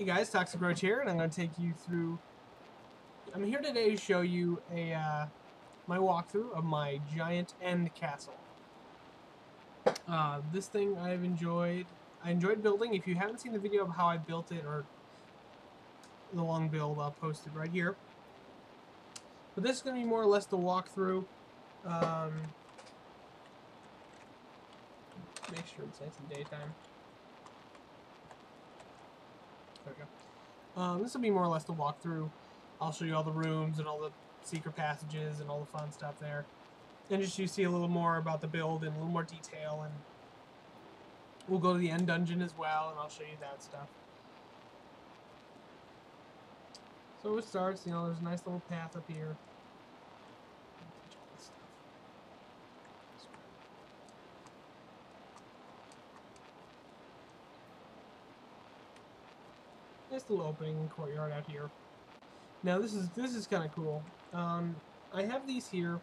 Hey guys, Toxic Roach here, and I'm going to take you through... I'm here today to show you my walkthrough of my giant end castle. This thing I enjoyed building. If you haven't seen the video of how I built it, or the long build, I'll post it right here. But this is going to be more or less the walkthrough. Make sure it's nice and daytime. There we go. This will be more or less the walkthrough. I'll show you all the rooms and all the secret passages and all the fun stuff there. And just you see a little more about the build in a little more detail. And we'll go to the end dungeon as well, and I'll show you that stuff. So it starts, you know, there's a nice little path up here. Nice little opening courtyard out here. Now this is kind of cool. I have these here.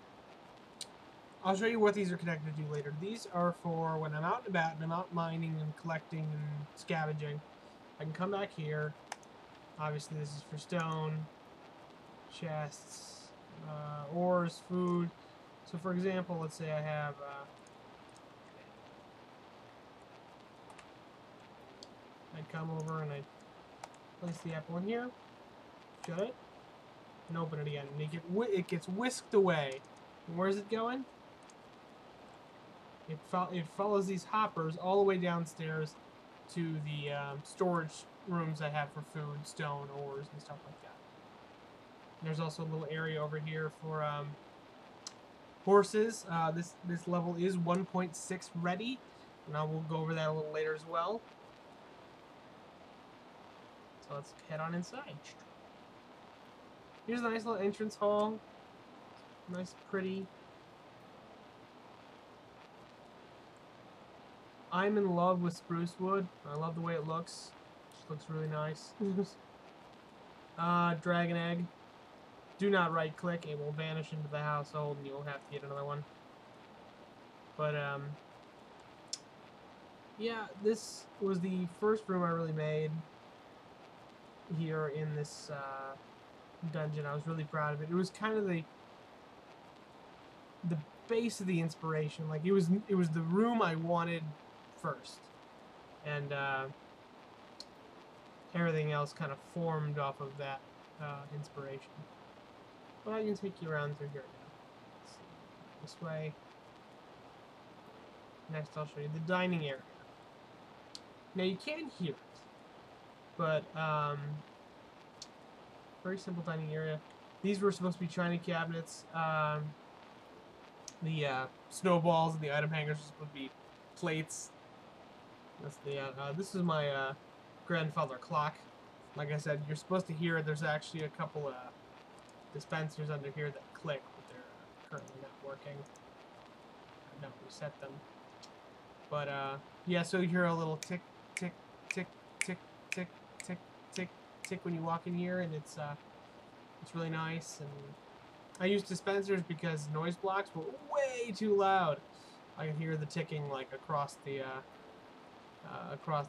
I'll show you what these are connected to later. These are for when I'm out and about and I'm out mining and collecting and scavenging. I can come back here. Obviously this is for stone, chests, ores, food. So for example, let's say I have I'd come over and I'd place the apple in here, shut it, and open it again. And it gets whisked away. And where's it going? It follows these hoppers all the way downstairs to the storage rooms I have for food, stone, ores, and stuff like that. And there's also a little area over here for horses. This level is 1.6 ready, and I will go over that a little later as well. So let's head on inside. Here's a nice little entrance hall. Nice, pretty. I'm in love with spruce wood. I love the way it looks. It just looks really nice. Dragon egg. Do not right click. It will vanish into the household and you'll have to get another one. But, yeah, this was the first room I really made here in this dungeon. I was really proud of it. It was kind of the base of the inspiration. Like it was the room I wanted first, and everything else kind of formed off of that inspiration. But I can take you around through here now. Let's see. This way. Next I'll show you the dining area. Now you can't hear it, but very simple dining area. These were supposed to be china cabinets. The snowballs and the item hangers are supposed to be plates. That's the this is my grandfather clock. Like I said, you're supposed to hear it. There's actually a couple of dispensers under here that click, but they're currently not working. I've not reset them. But yeah, so you hear a little tick, tick, tick, tick, tick, tick, tick, tick when you walk in here, and it's really nice. And I use dispensers because noise blocks were way too loud. I can hear the ticking like across the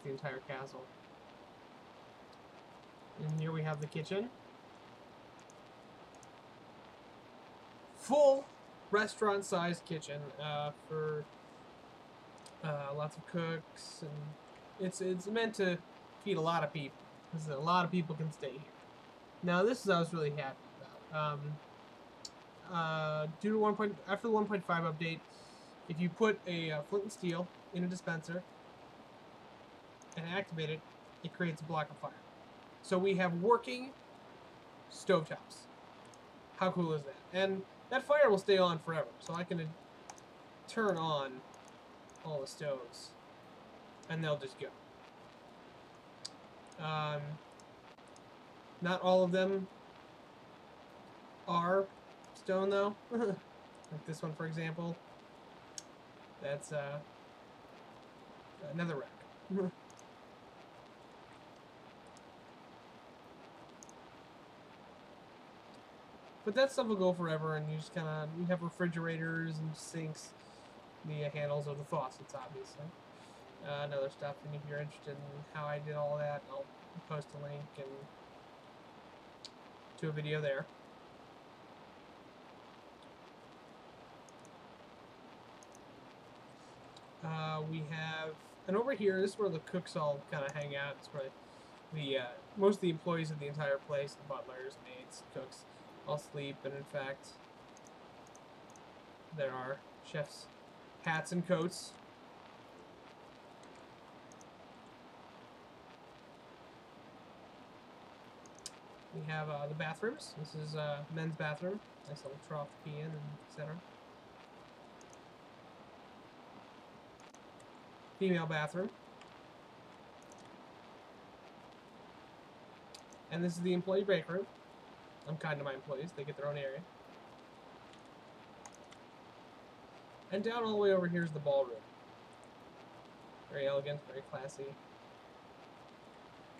entire castle. And here we have the kitchen. Full restaurant-sized kitchen for lots of cooks, and it's meant to feed a lot of people. Because a lot of people can stay here. Now this is I was really happy about. Due to after the 1.5 update, if you put a flint and steel in a dispenser and activate it, it creates a block of fire. So we have working stovetops. How cool is that? And that fire will stay on forever, so I can turn on all the stoves and they'll just go. Not all of them are stone though. Like this one, for example. That's another rack. But that stuff will go forever, and you just have refrigerators and sinks. The handles are the faucets, obviously. and other stuff. And if you're interested in how I did all that, I'll post a link and to a video there. We have, and over here, this is where the cooks all kind of hang out. It's where the most of the employees of the entire place, the butlers, maids, cooks, all sleep. And in fact, there are chefs' hats and coats. We have the bathrooms. This is men's bathroom. Nice little trough to pee in, and etc. Female bathroom. And this is the employee break room. I'm kind to my employees. They get their own area. And down all the way over here is the ballroom. Very elegant, very classy.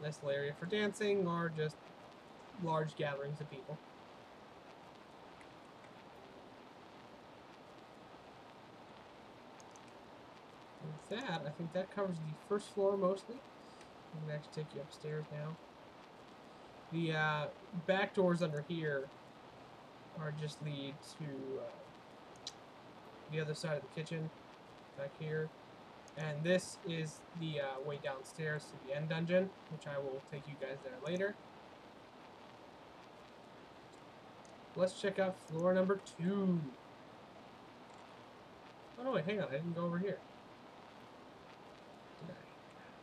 Nice little area for dancing or just large gatherings of people. With that, I think that covers the first floor mostly. I'm going to actually take you upstairs now. The back doors under here are just lead to the other side of the kitchen, back here. And this is the way downstairs to the end dungeon, which I will take you guys there later. Let's check out floor number 2. Oh no, wait, hang on, I didn't go over here. Did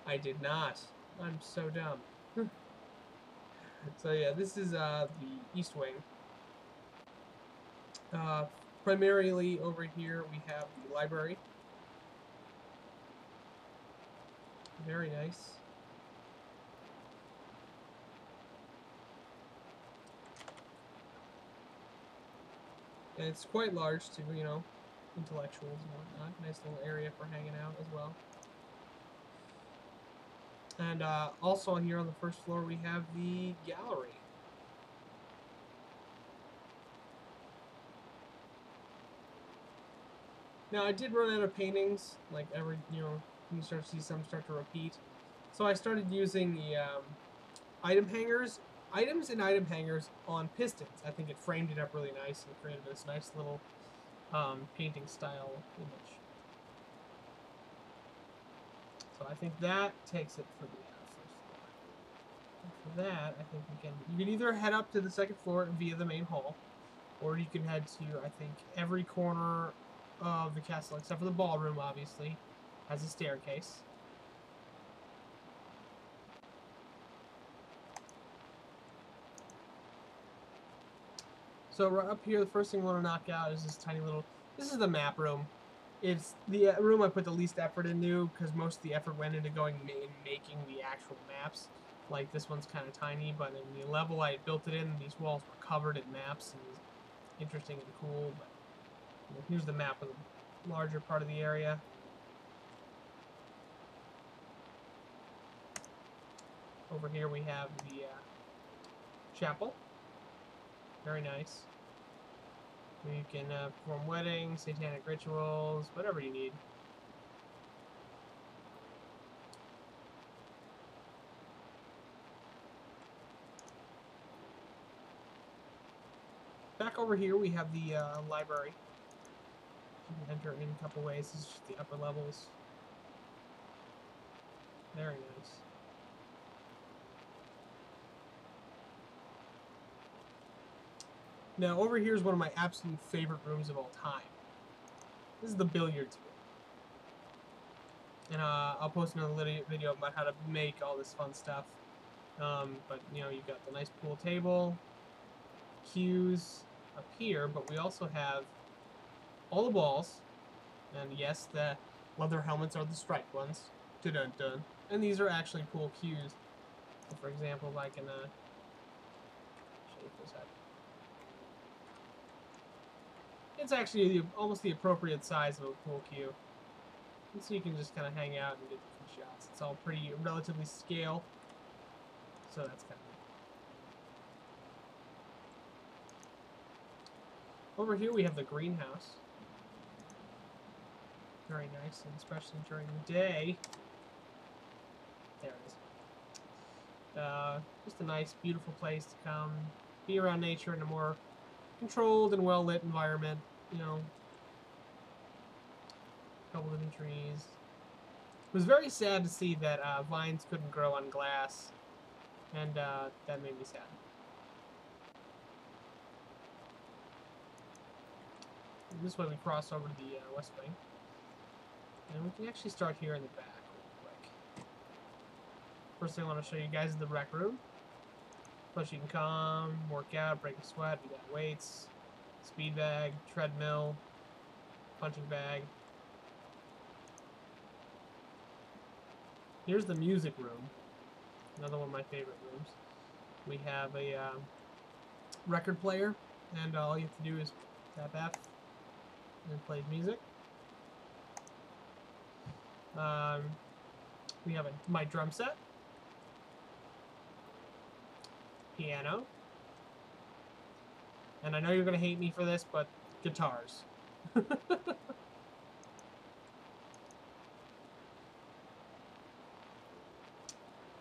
I? I did not. I'm so dumb. So yeah, this is the east wing. Primarily over here we have the library. Very nice. And it's quite large too, you know, intellectuals and whatnot. Nice little area for hanging out as well. And also here on the first floor we have the gallery. Now I did run out of paintings, like every, you know, you start to see some start to repeat. So I started using the items and item hangers on pistons. I think it framed it up really nice and created this nice little painting style image. So I think that takes it for the first floor. And for that, I think you can either head up to the second floor via the main hall, or you can head to, I think, every corner of the castle, except for the ballroom, obviously, has a staircase. So right up here, the first thing I want to knock out is this tiny little, this is the map room. It's the room I put the least effort into, because most of the effort went into making the actual maps. Like, this one's kind of tiny, but in the level I built it in, these walls were covered in maps, and it was interesting and cool. But you know, here's the map of the larger part of the area. Over here we have the chapel. Very nice. You can perform weddings, satanic rituals, whatever you need. Back over here we have the library. You can enter in a couple ways. This is just the upper levels. Very nice. Now over here is one of my absolute favorite rooms of all time. This is the billiards room. And I'll post another video about how to make all this fun stuff. But you know, you've got the nice pool table, cues up here, but we also have all the balls, and yes, the leather helmets are the striped ones. Dun-dun-dun. And these are actually pool cues. So for example, I can show you this up. It's actually almost the appropriate size of a pool cue. And so you can just kind of hang out and get the shots. It's all pretty relatively scale. So that's kind of neat. Over here we have the greenhouse. Very nice, and especially during the day, just a nice, beautiful place to come, be around nature in a more controlled and well-lit environment. You know, a couple living trees. It was very sad to see that vines couldn't grow on glass, and that made me sad. And this way we cross over to the west wing. And we can actually start here in the back real quick. First thing I want to show you guys is the rec room. Plus you can come, work out, break a sweat. We got weights, speed bag, treadmill, punching bag. Here's the music room. Another one of my favorite rooms. We have a record player, and all you have to do is tap F and it plays music. We have my drum set, piano, and I know you're gonna hate me for this, but guitars.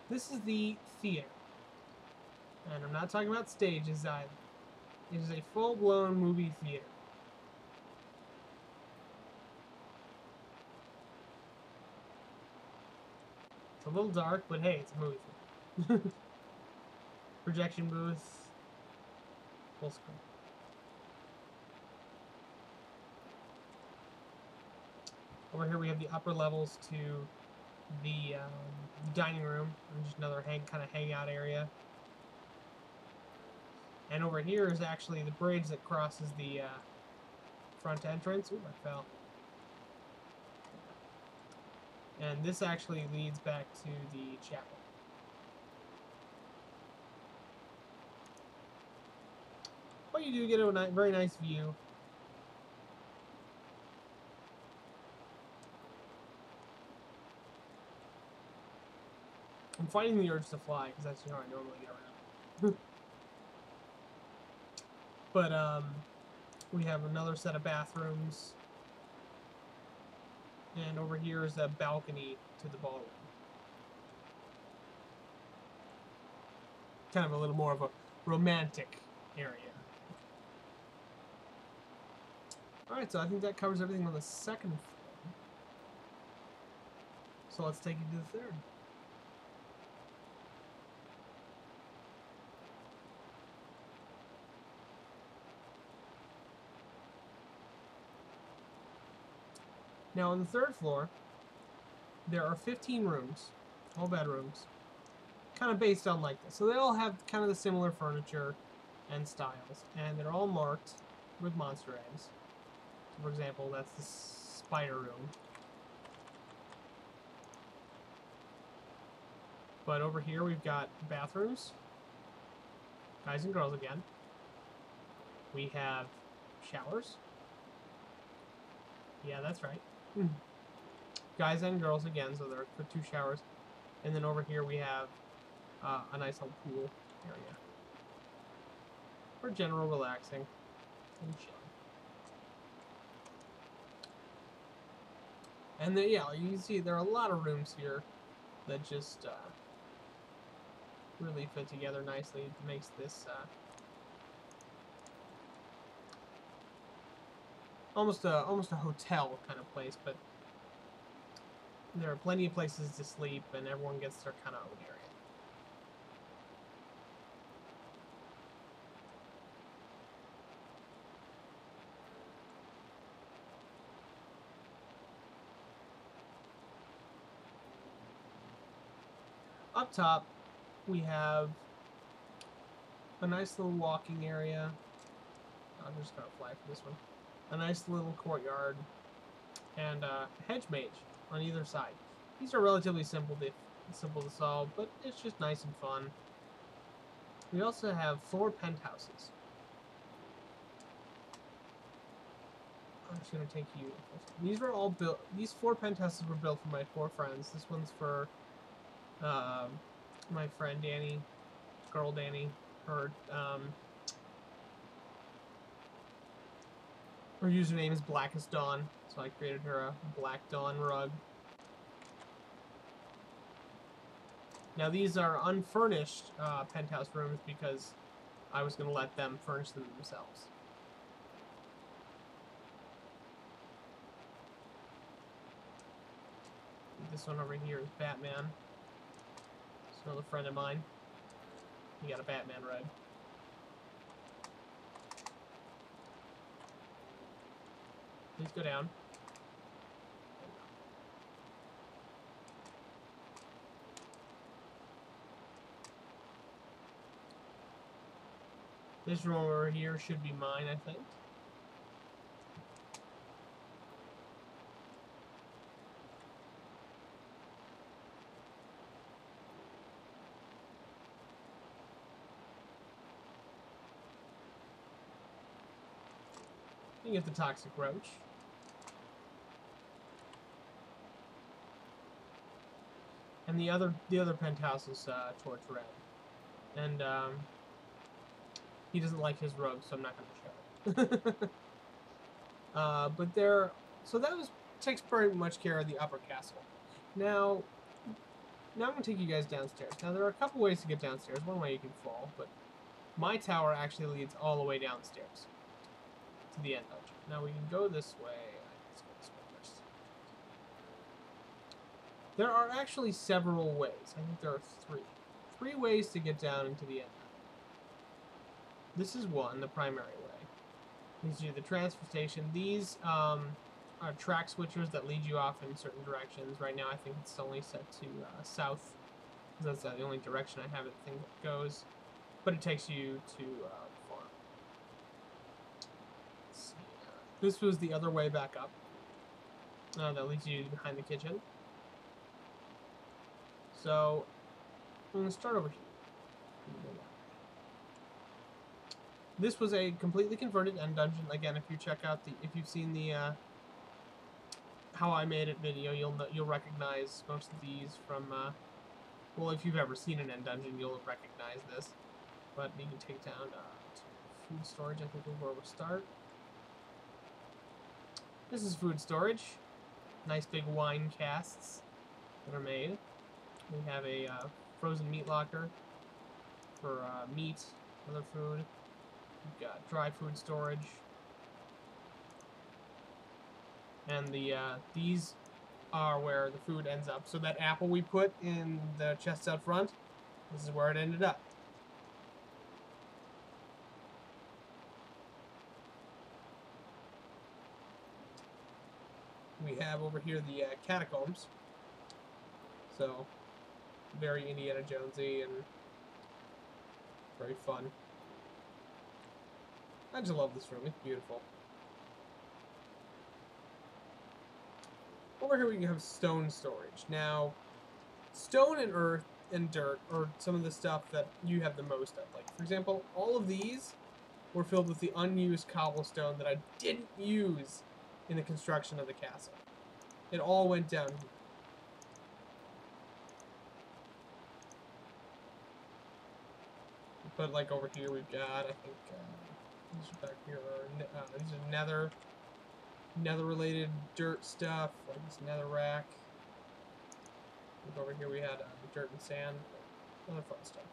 This is the theater, and I'm not talking about stages either. It is a full-blown movie theater. It's a little dark, but hey, it's a movie theater. Projection booth, full screen. Over here we have the upper levels to the dining room, and just another kind of hangout area. And over here is actually the bridge that crosses the front entrance. Ooh, I fell. And this actually leads back to the chapel. But you do get a very nice view. I'm fighting the urge to fly, because that's how I normally get around. But, we have another set of bathrooms. And over here is a balcony to the ballroom. Kind of a little more of a romantic area. Alright, so I think that covers everything on the second floor. So let's take you to the third. Now on the third floor, there are 15 rooms, all bedrooms, kind of based on like this. So they all have kind of the similar furniture and styles, and they're all marked with Monster eggs. So for example, that's the spider room. But over here we've got bathrooms, guys and girls again. We have showers. Yeah, that's right. Guys and girls again, so there are 2 showers. And then over here we have a nice little pool area for general relaxing and chilling. And then, yeah, you can see there are a lot of rooms here that just really fit together nicely. It makes this almost a hotel kind of place, but there are plenty of places to sleep, and everyone gets their kind of own area. Up top, we have a nice little walking area. I'm just gonna fly for this one. A nice little courtyard, and a hedge mage on either side. These are relatively simple to solve, but it's just nice and fun. We also have 4 penthouses. I'm just gonna take you. These were all built. These 4 penthouses were built for my 4 friends. This one's for my friend Danny, girl Danny. Her username is Blackest Dawn, so I created her a Black Dawn rug. Now these are unfurnished penthouse rooms because I was going to let them furnish them themselves. This one over here is Batman. It's another friend of mine. He got a Batman ride. Please go down. This room over here should be mine, I think. You get the toxic roach. And the other penthouse is torch red. And he doesn't like his robe, so I'm not going to show it. But there, so that takes pretty much care of the upper castle. Now I'm going to take you guys downstairs. Now there are a couple ways to get downstairs. One way you can fall, but my tower actually leads all the way downstairs to the end dungeon. Now we can go this way. Let's go this way first. There are actually several ways. I think there are three ways to get down into the end. This is one, the primary way. Leads you to the transfer station. These are track switchers that lead you off in certain directions. Right now I think it's only set to south, because that's the only direction I have it think it goes. But it takes you to the farm. Let's see. This was the other way back up. That leads you behind the kitchen. So I'm going to start over here. This was a completely converted end dungeon. Again, if you check out if you've seen the how I made it video, you'll recognize most of these from well, if you've ever seen an end dungeon, you'll recognize this. But you can take down to food storage. I think is where we'll start. This is food storage. Nice big wine casks that are made. We have a frozen meat locker for meat, other food. We've got dry food storage. And these are where the food ends up. So that apple we put in the chest out front, this is where it ended up. We have over here the catacombs. So, very Indiana Jonesy and very fun. I just love this room. It's beautiful. Over here we have stone storage. Now, stone and earth and dirt are some of the stuff that you have the most of. Like, for example, all of these were filled with the unused cobblestone that I didn't use in the construction of the castle. It all went down here. But like over here we've got, I think, these are back here are, these are nether related dirt stuff, like this nether rack. Like over here we had dirt and sand, other fun stuff.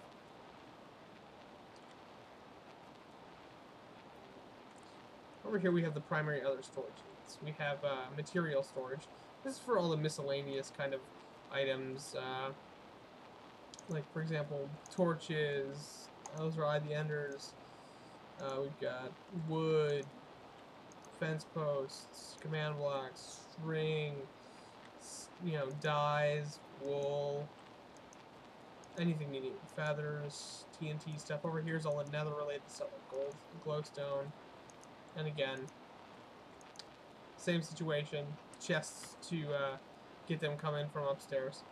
Over here we have the primary other storage units. We have material storage. This is for all the miscellaneous kind of items, like for example torches. Those are the enders. We've got wood, fence posts, command blocks, string, dyes, wool, anything you need. Feathers, TNT stuff. Over here is all the nether related stuff like gold, glowstone. And again, same situation. Chests to get them coming from upstairs.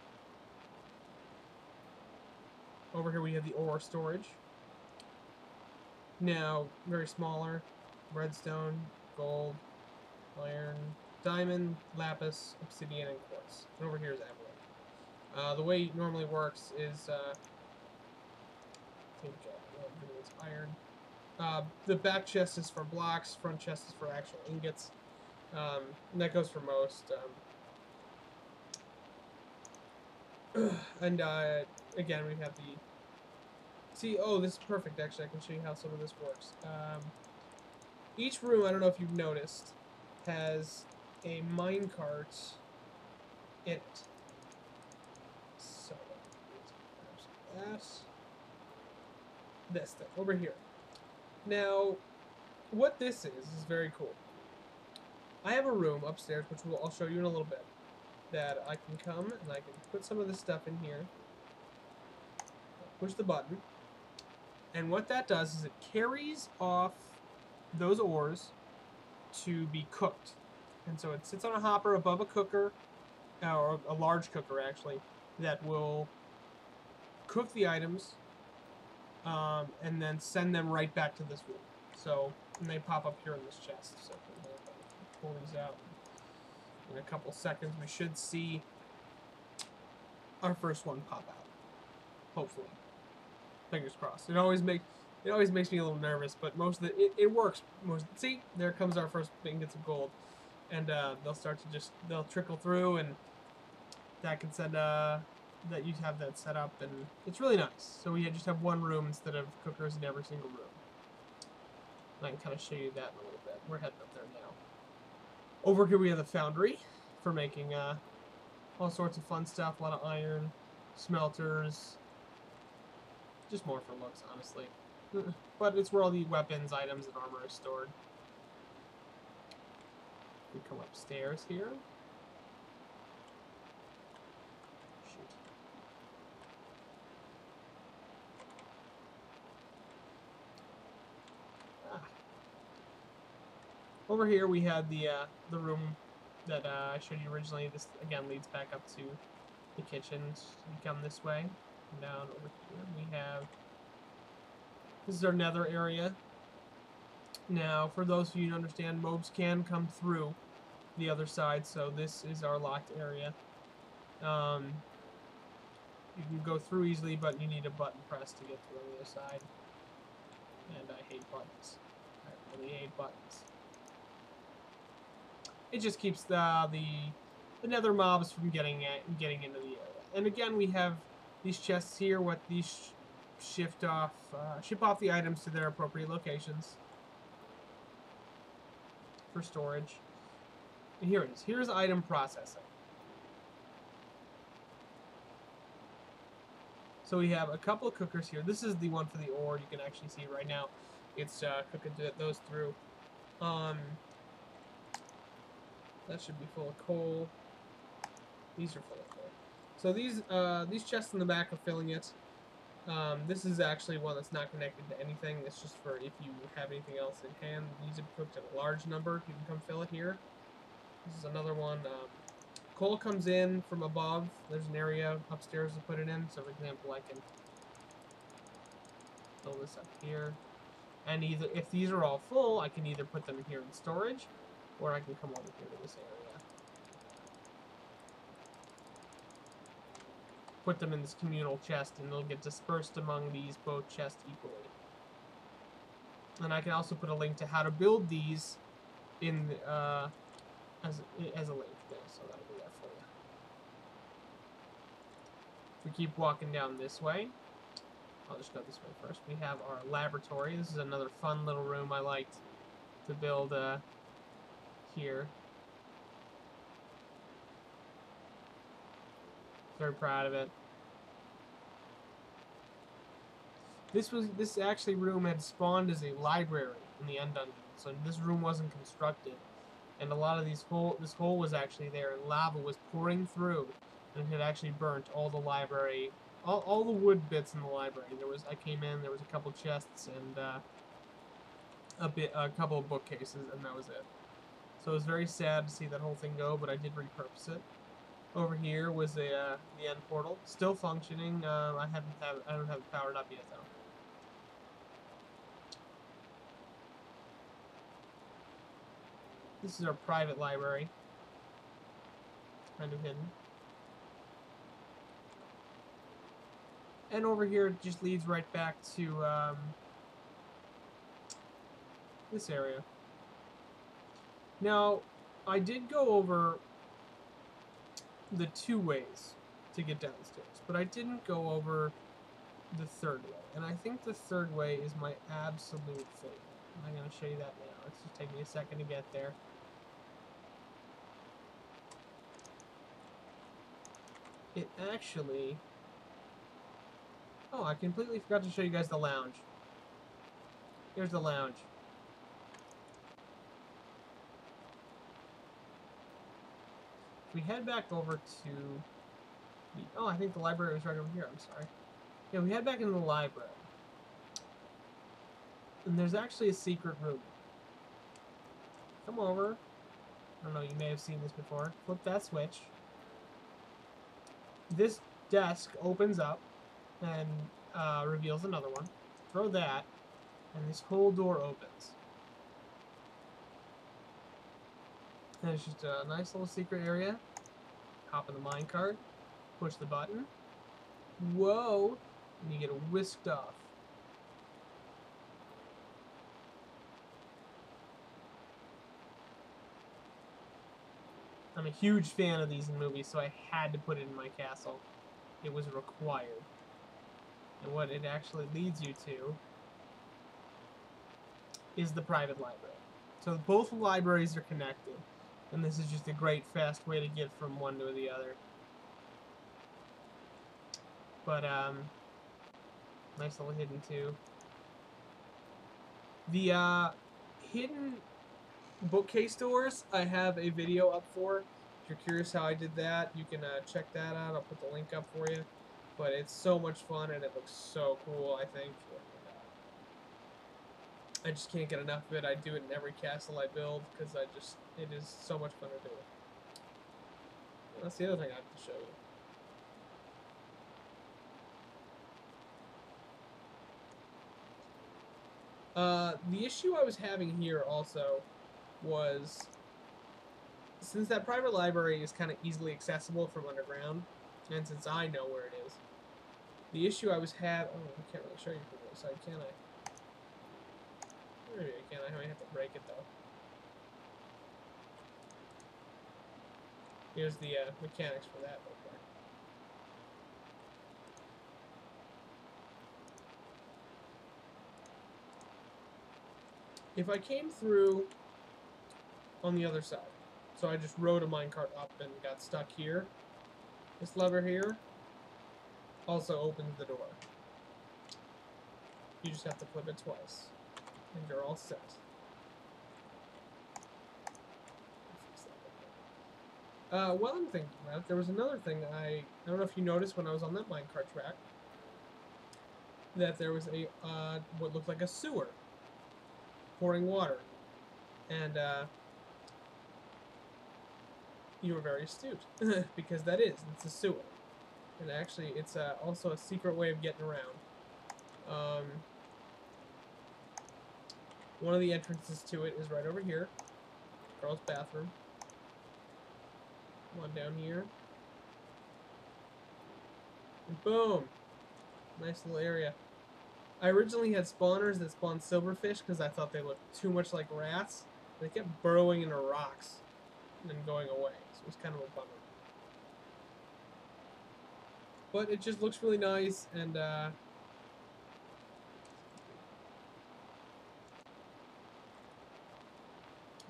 Over here we have the ore storage. Now, very smaller. Redstone, gold, iron, diamond, lapis, obsidian, and quartz. And over here is emerald. The way it normally works is, I think it's iron. The back chest is for blocks, front chest is for actual ingots. And that goes for most. And again, we have the... See, oh, this is perfect, actually. I can show you how some of this works. Each room, I don't know if you've noticed, has a minecart in it. So, that. This thing, over here. Now, what this is very cool. I have a room upstairs, which I'll show you in a little bit, that I can come and I can put some of this stuff in here. Push the button. And what that does is it carries off those ores to be cooked. And so it sits on a hopper above a cooker, or a large cooker actually, that will cook the items and then send them right back to this room. So, and they pop up here in this chest. So pull these out. In a couple seconds, we should see our first one pop out. Hopefully, fingers crossed. It always makes me a little nervous, but most of it works. See, there comes our first ingots of gold, and they'll start to they'll trickle through, and that can send that you have that set up, and it's really nice. So we just have one room instead of cookers in every single room. And I can kind of show you that in a little bit. We're heading up there now. Over here we have the foundry for making all sorts of fun stuff. A lot of iron, smelters. Just more for looks, honestly. But it's where all the weapons, items, and armor is stored. We come upstairs here. Shoot. Over here we had the room that I showed you originally. This again leads back up to the kitchen. You come this way, and down over here we have. This is our nether area. Now, for those of you who understand, mobs can come through the other side, so this is our locked area. You can go through easily, but you need a button press to get through on the other side. And I hate buttons. I really hate buttons. It just keeps the nether mobs from getting into the area. And again, we have these chests here. What these ship off the items to their appropriate locations for storage. And here it is. Here's item processing. So we have a couple of cookers here. This is the one for the ore. You can actually see right now. It's cooking those through. That should be full of coal. These are full of coal. So these chests in the back are filling it. This is actually one that's not connected to anything. It's just for if you have anything else in hand. These are cooked in a large number. You can come fill it here. This is another one. Coal comes in from above. There's an area upstairs to put it in. So, for example, I can fill this up here. And either if these are all full, I can either put them here in storage, or I can come over here to this area. Put them in this communal chest, and they'll get dispersed among these both chests equally. And I can also put a link to how to build these in as a link there, so that'll be there for you. We keep walking down this way. I'll just go this way first. We have our laboratory. This is another fun little room I liked to build here. Very proud of it. This actually room had spawned as a library in the end dungeon, so this room wasn't constructed, and a lot of this hole was actually there, and lava was pouring through, and it had actually burnt all the library, all the wood bits in the library. I came in, there was a couple chests and a couple of bookcases, and that was it. So it was very sad to see that whole thing go, but I did repurpose it. Over here was the end portal, still functioning. I don't have it powered up yet though. This is our private library. It's kind of hidden. And over here it just leads right back to this area. Now, I did go over the two ways to get down the stairs. But I didn't go over the third way. And I think the third way is my absolute favorite. I'm going to show you that now. It's just take me a second to get there. It actually... Oh, I completely forgot to show you guys the lounge. Here's the lounge. If we head back over to... Oh, I think the library was right over here. I'm sorry. Yeah, we head back into the library. And there's actually a secret room. Come over. I don't know, you may have seen this before. Flip that switch. This desk opens up and reveals another one. Throw that, and this whole door opens. And it's just a nice little secret area. Hop in the minecart, push the button. Whoa! And you get whisked off. I'm a huge fan of these in movies, so I had to put it in my castle. It was required. And what it actually leads you to is the private library. So both libraries are connected. And this is just a great, fast way to get from one to the other. But, nice little hidden too. The, hidden bookcase doors, I have a video up for. If you're curious how I did that, you can check that out. I'll put the link up for you. But it's so much fun and it looks so cool, I think. I just can't get enough of it. I do it in every castle I build because it is so much fun to do. That's the other thing I have to show you. The issue I was having here also was, since that private library is kind of easily accessible from underground, and since I know where it is, the issue I was having... Oh, I can't really show you from the other side, can I? Maybe I can. I might have to break it, though. Here's the mechanics for that real quick. If I came through on the other side, so I just rode a minecart up and got stuck here, this lever here also opens the door. You just have to flip it twice, and you're all set. While I'm thinking about it, there was another thing I don't know if you noticed when I was on that minecart track, that there was a, what looked like a sewer pouring water. And, you were very astute, because it's a sewer. And actually, it's also a secret way of getting around. One of the entrances to it is right over here, girls' bathroom. One down here. And boom! Nice little area. I originally had spawners that spawned silverfish because I thought they looked too much like rats. They kept burrowing into rocks and then going away, so it was kind of a bummer. But it just looks really nice, and you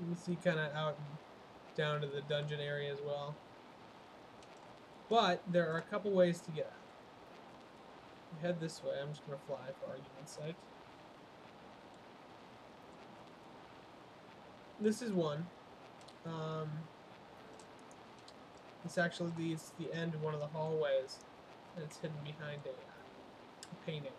can see kind of out and down to the dungeon area as well. But there are a couple ways to get out. You head this way. I'm just going to fly for argument's sake. This is one. This actually leads to the end of one of the hallways, and it's hidden behind a painting.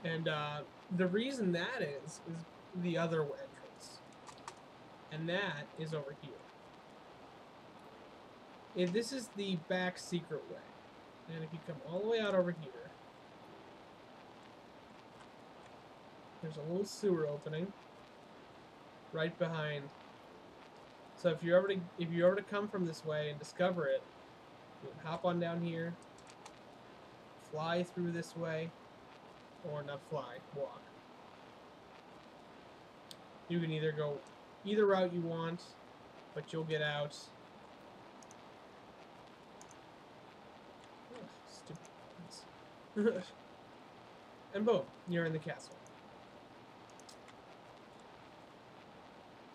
And the reason that is the other entrance. And that is over here. This is the back secret way. And if you come all the way out over here, there's a little sewer opening right behind. So if you ever to come from this way and discover it, you can hop on down here, fly through this way, or not fly, walk. You can either go either route you want, but you'll get out. Ugh, stupid. And boom, you're in the castle.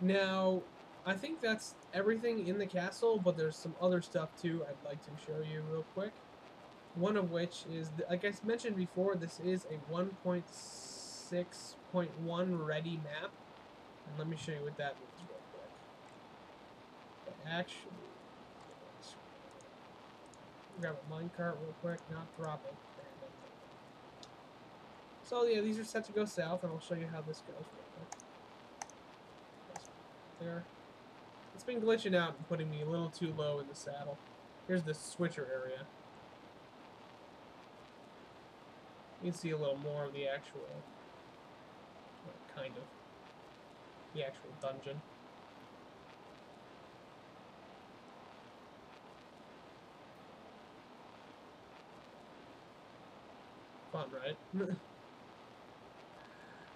Now, I think that's everything in the castle, but there's some other stuff too I'd like to show you real quick. One of which is, like I mentioned before, this is a 1.6.1 ready map. And let me show you what that means real quick. But actually, grab a minecart real quick, not drop it. So yeah, these are set to go south, and I'll show you how this goes real quick. There. It's been glitching out and putting me a little too low in the saddle. Here's the switcher area. You can see a little more of the actual, kind of, the actual dungeon. Fun, right?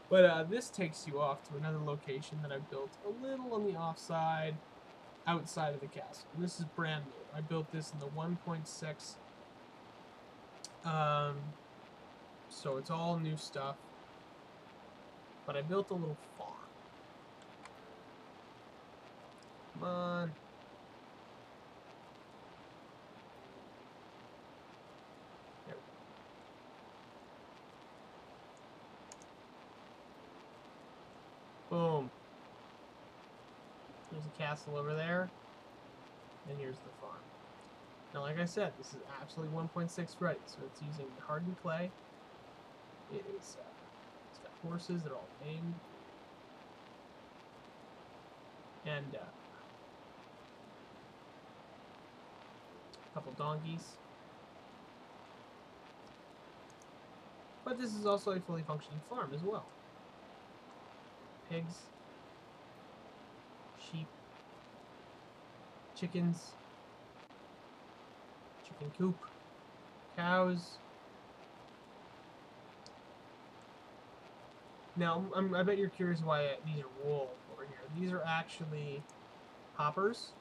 But this takes you off to another location that I built a little on the offside, outside of the castle. And this is brand new. I built this in the 1.6. So it's all new stuff. But I built a little farm. Come on. There we go. Boom. There's a castle over there. And here's the farm. Now, like I said, this is absolutely 1.6 ready. So it's using hardened clay. It is, it's got horses. They're all named. And a couple donkeys. But this is also a fully functioning farm as well. Pigs, sheep, chickens, chicken coop, cows. Now, I bet you're curious why these are wool over here. These are actually hoppers,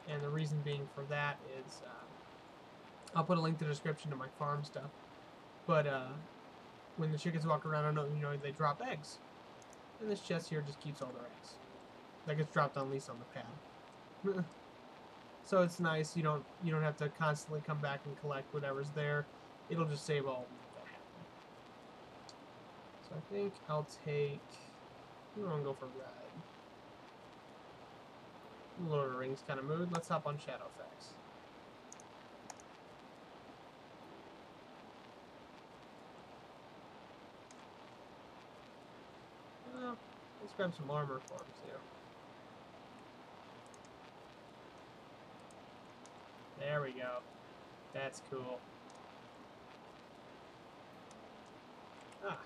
and the reason being for that is, I'll put a link to the description to my farm stuff. But when the chickens walk around, I don't know, they drop eggs, and this chest here just keeps all their eggs. That gets dropped on least on the pad. So it's nice. You don't have to constantly come back and collect whatever's there. It'll just save all that happen. So I think I'll take. I'm gonna go for red. Lord of the Rings kind of mood. Let's hop on Shadowfax. Let's grab some armor for him too. There we go. That's cool. Ah.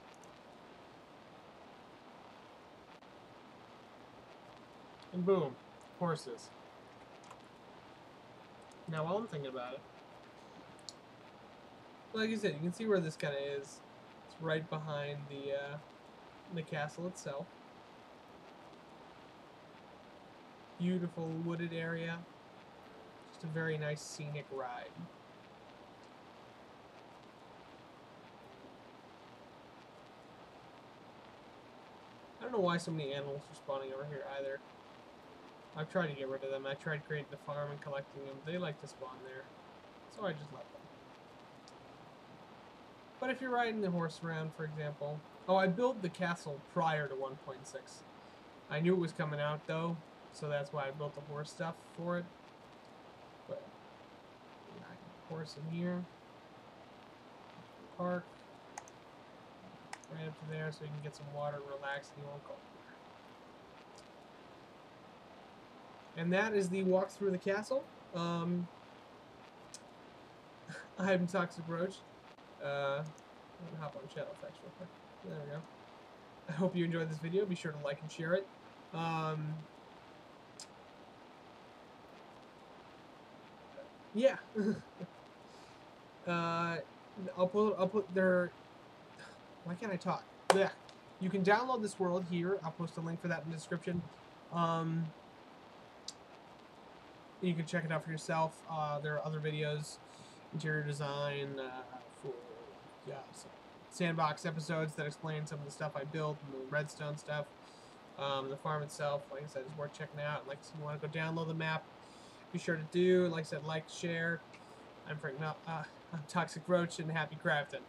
And boom. Horses. Now, while I'm thinking about it, like I said, you can see where this kind of is. It's right behind the castle itself. Beautiful wooded area. Just a very nice scenic ride. I don't know why so many animals are spawning over here either. I've tried to get rid of them. I tried creating the farm and collecting them. They like to spawn there. So I just let them. But if you're riding the horse around, for example... Oh, I built the castle prior to 1.6. I knew it was coming out, though. So that's why I built the horse stuff for it. But, yeah, I got a horse in here. Park. Right up to there so you can get some water and relax and you won't go anywhere. And that is the walk through the castle. I'm Toxic Roach. I'm gonna hop on Shadowfax real quick. There we go. I hope you enjoyed this video. Be sure to like and share it. Yeah. I'll put their. Why can't I talk? Yeah. You can download this world here. I'll post a link for that in the description. You can check it out for yourself. There are other videos, interior design, for some sandbox episodes that explain some of the stuff I built and the redstone stuff. The farm itself, like I said, is worth checking out. Like, if you want to go download the map, be sure to do. Like I said, like, share. I'm Frank. I'm Toxic Roach, and happy crafting.